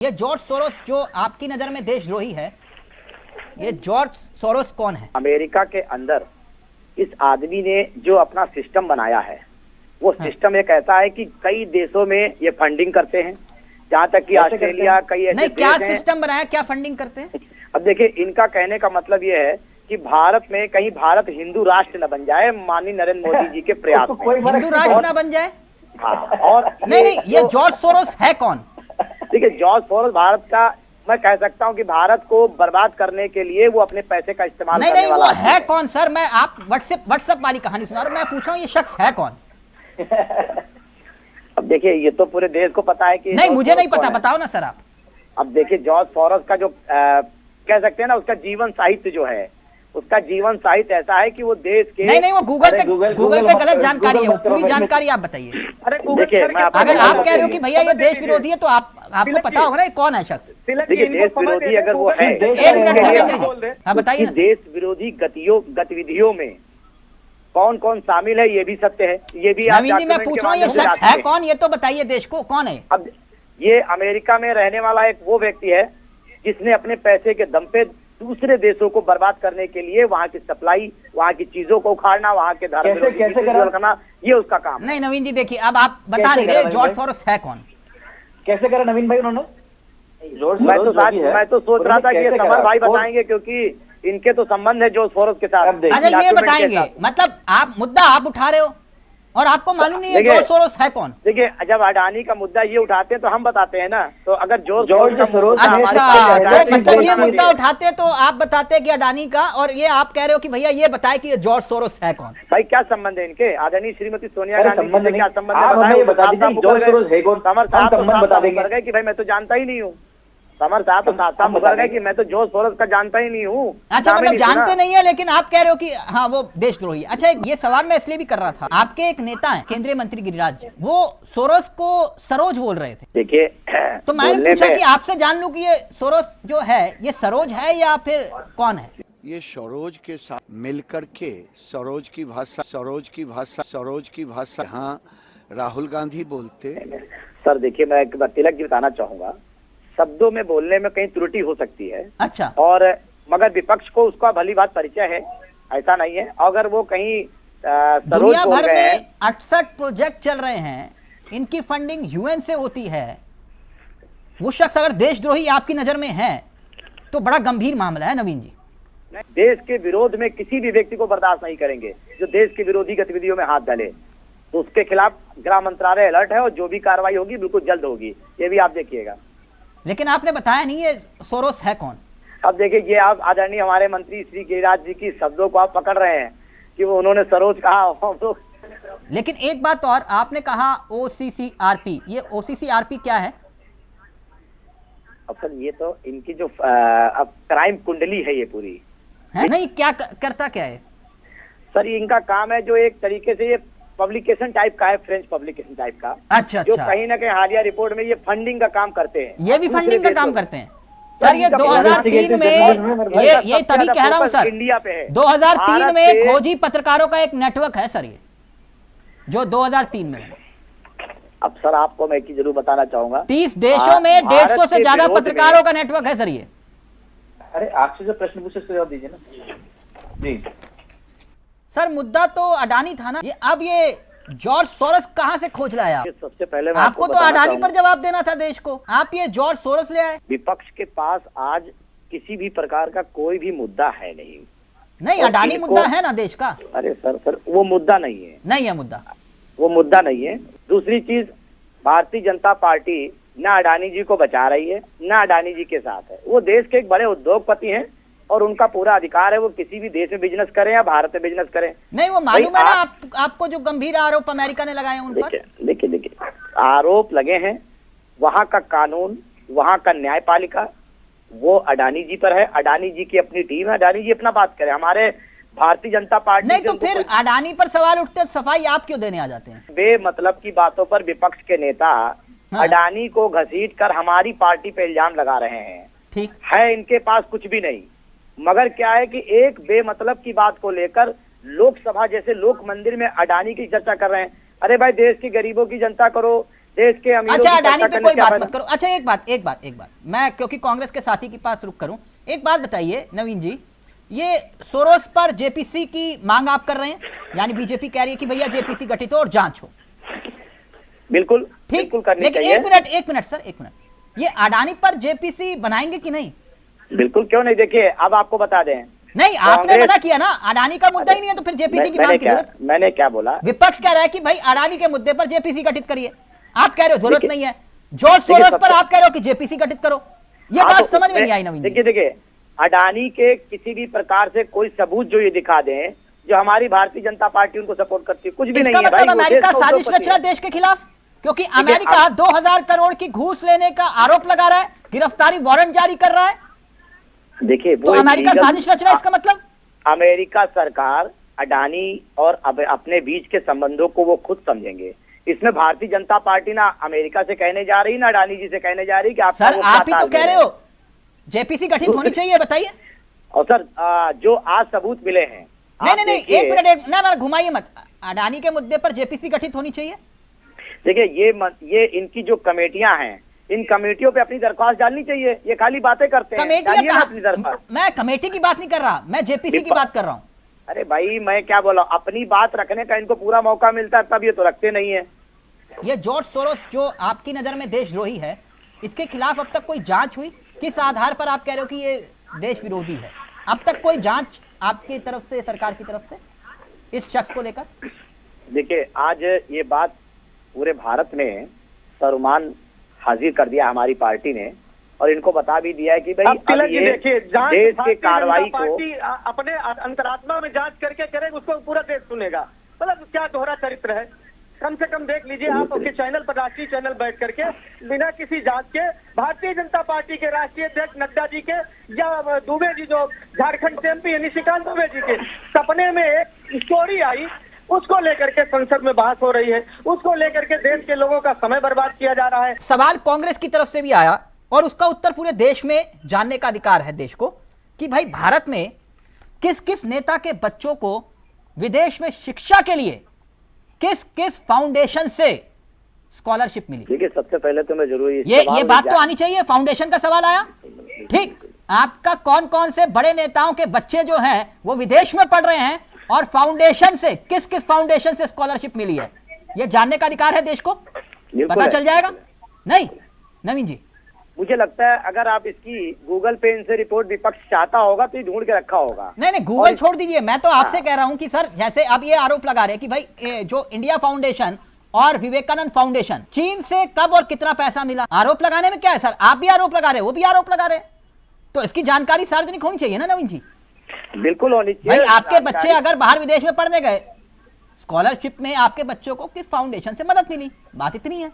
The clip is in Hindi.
ये जॉर्ज सोरोस जो आपकी नजर में देशद्रोही है, ये जॉर्ज सोरोस कौन है? अमेरिका के अंदर इस आदमी ने जो अपना सिस्टम बनाया है वो सिस्टम एक ऐसा है कि कई देशों में ये फंडिंग करते हैं, जहाँ तक कि ऑस्ट्रेलिया कई ऐसे नहीं, देश क्या हैं। सिस्टम बनाया, क्या फंडिंग करते हैं? अब देखिए, इनका कहने का मतलब ये है कि भारत में कहीं भारत हिंदू राष्ट्र न बन जाए, माननीय नरेंद्र मोदी जी के प्रयास में हिंदू राष्ट्र ना बन जाए। हाँ, और नहीं, ये जॉर्ज सोरोस है कौन? देखिए, जॉर्ज सोरोस भारत का, मैं कह सकता हूं कि भारत को बर्बाद करने के लिए वो अपने पैसे का इस्तेमाल करने नहीं, वाला वो है कौन सर? मैं आप व्हाट्सएप वाली कहानी सुना रहा हूं, मैं पूछ रहा हूँ ये शख्स है कौन? अब देखिए, ये तो पूरे देश को पता है कि नहीं, मुझे नहीं पता, बताओ ना सर आप। अब देखिए, जॉर्ज सोरोस का जो कह सकते हैं ना, उसका जीवन साहित्य जो है, उसका जीवन साहित्य ऐसा है कि वो देश के नहीं, वो गूगल पे गलत जानकारी है, पूरी जानकारी आप बताइए। अरे देखिए, अगर आप कह रहे हो कि भैया ये देश विरोधी है तो आपको पता होगा ना ये कौन है शख्स। देखिए, देश विरोधी अगर वो है, एक मिनट धर्मेंद्र जी, हाँ बताइए ना। देश विरोधी गतिविधियों में कौन कौन शामिल है ये भी सत्य है, ये भी नवीन जी मैं पूछ रहा हूँ ये शख्स है कौन, ये तो बताइए देश को, कौन है? अब ये अमेरिका में रहने वाला एक वो व्यक्ति है जिसने अपने पैसे के दम पे दूसरे देशों को बर्बाद करने के लिए वहाँ की सप्लाई, वहाँ की चीजों को उखाड़ना, वहाँ के धर्म करना, ये उसका काम। नहीं नवीन जी देखिए, अब आप बता नहीं रहे जॉर्ज सोरोस है कौन? कैसे करा नवीन भाई उन्होंने? मैं तो सोच रहा था कि ये समर भाई बताएंगे, क्योंकि इनके तो संबंध है जॉर्ज सोरोस के साथ। अच्छा, ये बताएंगे, मतलब आप मुद्दा आप उठा रहे हो और आपको मालूम नहीं है जॉर्ज सोरोस है कौन? देखिए, जब अडानी का मुद्दा ये उठाते हैं तो हम बताते हैं ना, तो अगर जॉर्ज सोरोस अच्छा, तो मतलब ये मुद्दा उठाते हैं तो आप बताते हैं कि अडानी का, और ये आप कह रहे हो कि भैया ये बताए कि जॉर्ज सोरोस है कौन? भाई क्या संबंध है इनके? आदरणीय श्रीमती सोनिया गांधी से क्या संबंध है? समर साहब बता देंगे कि भाई मैं तो जानता ही नहीं हूँ। समर साहब तो साफ बता गए कि मैं तो जॉर्ज सोरोस का जानता ही नहीं हूँ। अच्छा, मतलब जानते नहीं है, लेकिन आप कह रहे हो कि हाँ वो देशद्रोही। अच्छा, ये सवाल मैं इसलिए भी कर रहा था, आपके एक नेता है केंद्रीय मंत्री गिरिराज, वो सोरोस को सरोज बोल रहे थे। देखिए, तो मैंने पूछा कि आपसे जान लूं कि ये सोरोस जो है ये सरोज है या फिर कौन है? ये सरोज के साथ मिलकर के सरोज की भाषा हाँ राहुल गांधी बोलते। सर देखिए, मैं एक बार तिलक जी बताना चाहूंगा, शब्दों में बोलने में कहीं त्रुटि हो सकती है। अच्छा। और मगर विपक्ष को उसका भली बात परिचय है, ऐसा नहीं है। अगर वो कहीं दुनिया भर में 68 प्रोजेक्ट चल रहे हैं, इनकी फंडिंग यूएन से होती है, वो शख्स अगर देशद्रोही आपकी नजर में है तो बड़ा गंभीर मामला है नवीन जी। देश के विरोध में किसी भी व्यक्ति को बर्दाश्त नहीं करेंगे जो देश की विरोधी गतिविधियों में हाथ डाले, तो उसके खिलाफ गृह मंत्रालय अलर्ट है और जो भी कार्रवाई होगी बिल्कुल जल्द होगी, ये भी आप देखिएगा। लेकिन आपने बताया नहीं ये सोरोस है कौन? अब देखिए, ये आप आदरणीय हमारे मंत्री श्री गिरिराज जी की शब्दों को आप पकड़ रहे हैं कि वो उन्होंने सरोज कहा। लेकिन एक बात और, आपने कहा OCCRP, ये OCCRP क्या है? अब सर ये तो इनकी जो अब क्राइम कुंडली है ये पूरी है? नहीं, क्या करता क्या है सर? इनका काम है जो एक तरीके से ये पब्लिकेशन टाइप का है, फ्रेंच पब्लिकेशन टाइप का। अच्छा, जो कहीं ना कहीं हालिया रिपोर्ट में ये फंडिंग का काम करते हैं। ये भी फंडिंग का काम करते हैं सर। ये 2003 में ये तभी कह रहा हूँ सर, इंडिया पे है। 2003 में खोजी पत्रकारों का एक नेटवर्क है सर, ये जो 2003 में। अब सर आपको मैं एक जरूर बताना चाहूंगा, 30 देशों में 150 से ज्यादा पत्रकारों का नेटवर्क है सर ये। अरे आपसे जो प्रश्न पूछे उसका जवाब दीजिए ना जी। सर मुद्दा तो अडानी था ना, ये अब ये जॉर्ज सोरोस कहां से खोज लाया? सबसे पहले आपको तो अडानी पर जवाब देना था देश को, आप ये जॉर्ज सोरोस ले आए। विपक्ष के पास आज किसी भी प्रकार का कोई भी मुद्दा है नहीं। अडानी मुद्दा है ना देश का। अरे सर वो मुद्दा नहीं है, नहीं है मुद्दा, वो मुद्दा नहीं है। दूसरी चीज, भारतीय जनता पार्टी ना अडानी जी को बचा रही है ना अडानी जी के साथ है। वो देश के एक बड़े उद्योगपति हैं और उनका पूरा अधिकार है वो किसी भी देश में बिजनेस करें या भारत में बिजनेस करें। नहीं, वो मालूम है ना आपको जो गंभीर आरोप अमेरिका ने लगाए उन पर। देखिए, आरोप लगे हैं, वहां का कानून, वहां का न्यायपालिका वो अडानी जी पर है। अडानी जी की अपनी टीम है, अडानी जी अपना बात करें। हमारे भारतीय जनता पार्टी नहीं, तो फिर अडानी पर सवाल उठते सफाई आप क्यों देने आ जाते हैं? बेमतलब की बातों पर विपक्ष के नेता अडानी को घसीट कर हमारी पार्टी पे इल्जाम लगा रहे हैं। ठीक है, इनके पास कुछ भी नहीं, मगर क्या है कि एक बेमतलब की बात को लेकर लोकसभा जैसे लोक मंदिर में अडानी की चर्चा कर रहे हैं। अरे भाई, देश के गरीबों की जनता करो, देश के अमीरों अच्छा, की अडानी चर्चा पे करने कोई से क्या बात फायदा? मत करो। अच्छा, एक बात मैं क्योंकि कांग्रेस के साथी के पास रुक करूं, एक बात बताइए नवीन जी, ये सोरोस पर जेपीसी की मांग आप कर रहे हैं, यानी बीजेपी कह रही है कि भैया जेपीसी गठित हो और जांच हो, बिल्कुल ठीक, बिल्कुल करनी लेकिन चाहिए। एक मिनट सर, एक मिनट, ये अडानी पर जेपीसी बनाएंगे कि नहीं? बिल्कुल, क्यों नहीं। देखिए, अब आपको बता दें, नहीं, आपने कांग्रेस- मना किया ना, अडानी का मुद्दा ही नहीं है तो फिर जेपीसी की मांग की जरूरत? मैंने क्या बोला? विपक्ष कह रहा है कि भाई अडानी के मुद्दे पर जेपीसी गठित करिए, आप कह रहे हो जरूरत देखिए- नहीं है। जॉर्ज देखिए, सोरोस पर सबसे- आप कह रहे हो कि जेपीसी गठित करो, ये हाँ, बात तो समझ में उसमें- नहीं आई नवीन जी। देखिए, अडानी के किसी भी प्रकार से कोई सबूत जो ये दिखा दें जो हमारी भारतीय जनता पार्टी उनको सपोर्ट करती है, कुछ भी नहीं इसका है भाई। मतलब वो अमेरिका देश का साजिश उद्योगपति रच रहा है। है देश के खिलाफ, क्योंकि अमेरिका 2000 करोड़ की घूस लेने का आरोप लगा रहा है, गिरफ्तारी वारंट जारी कर रहा है, देखिए, तो वो अमेरिका illegal- साजिश रच रहा है, इसका मतलब? अमेरिका सरकार अडानी और अपने बीच के संबंधों को वो खुद समझेंगे। इसमें भारतीय जनता पार्टी ना अमेरिका से कहने जा रही, ना अडानी जी से कहने जा रही कि आप सर आप ही तो कह रहे हो जेपीसी गठित होनी चाहिए, बताइए। और सर, जो आज सबूत मिले हैं, नहीं आप नहीं नहीं, देखिए- एक मिनट, ना घुमाइए मत, अडानी के मुद्दे पर जेपीसी गठित होनी चाहिए। देखिए, ये इनकी जो कमेटियां हैं, इन कमेटियों पे अपनी दरख्वास्त डालनी चाहिए। ये खाली बातें करते हैं, डालिए ना कमेटियां अपनी दरख्वास्त। मैं कमेटी की बात नहीं कर रहा, मैं जेपीसी की बात कर रहा हूं। अरे भाई, मैं क्या बोला, अपनी बात रखने का इनको पूरा मौका मिलता है, तब ये तो रखते नहीं है। ये जॉर्ज सोरोस जो आपकी नजर में देशद्रोही है, इसके खिलाफ अब तक कोई जांच हुई? किस आधार पर आप कह रहे हो कि ये देश विरोधी है? अब तक कोई जांच आपकी तरफ से, सरकार की तरफ से इस शख्स को लेकर? देखिए, आज ये बात पूरे भारत में सर्वमान हाजिर कर दिया हमारी पार्टी ने, और इनको बता भी दिया है कि भाई अब तिलक अब जी ये देखिए, जांच देश के भारतीय कार्रवाई जनता को पार्टी अपने अंतरात्मा में जांच करके करेगी, उसको पूरा देश सुनेगा। मतलब क्या दोहरा चरित्र है। कम से कम देख लीजिए, आप उसके चैनल पर, राष्ट्रीय चैनल बैठ करके बिना किसी जांच के भारतीय जनता पार्टी के राष्ट्रीय अध्यक्ष नड्डा जी के या दुबे जी जो झारखंड से एमपी निशिकांत दुबे जी के सपने में एक स्टोरी आई, उसको लेकर के संसद में बहस हो रही है, उसको लेकर के देश के लोगों का समय बर्बाद किया जा रहा है। सवाल कांग्रेस की तरफ से भी आया और उसका उत्तर पूरे देश में जानने का अधिकार है देश को, कि भाई भारत में किस किस नेता के बच्चों को विदेश में शिक्षा के लिए किस किस फाउंडेशन से स्कॉलरशिप मिली। देखिए, सबसे पहले तो मैं जरूर ये बात तो आनी चाहिए, फाउंडेशन का सवाल आया, ठीक। आपका कौन कौन से बड़े नेताओं के बच्चे जो हैं वो विदेश में पढ़ रहे हैं और फाउंडेशन से, किस किस फाउंडेशन से स्कॉलरशिप मिली है, ये जानने का अधिकार है देश को, पता चल जाएगा। नहीं नवीन जी, मुझे लगता है अगर आप इसकी गूगल पे इनसे रिपोर्ट विपक्ष चाहता होगा तो ये ढूंढ के रखा होगा। नहीं गूगल छोड़ दीजिए, मैं तो आपसे कह रहा हूं कि सर जैसे अब ये आरोप लगा रहे हैं कि भाई जो इंडिया फाउंडेशन और विवेकानंद फाउंडेशन, चीन से कब और कितना पैसा मिला, आरोप लगाने में क्या है सर? आप भी आरोप लगा रहे हैं, वो भी आरोप लगा रहे हैं, तो इसकी जानकारी सार्वजनिक होनी चाहिए ना नवीन जी। बिल्कुल होनी चाहिए भाई आपके बच्चे अगर बाहर विदेश में पढ़ने गए, स्कॉलरशिप में आपके बच्चों को किस फाउंडेशन से मदद मिली, बात इतनी है।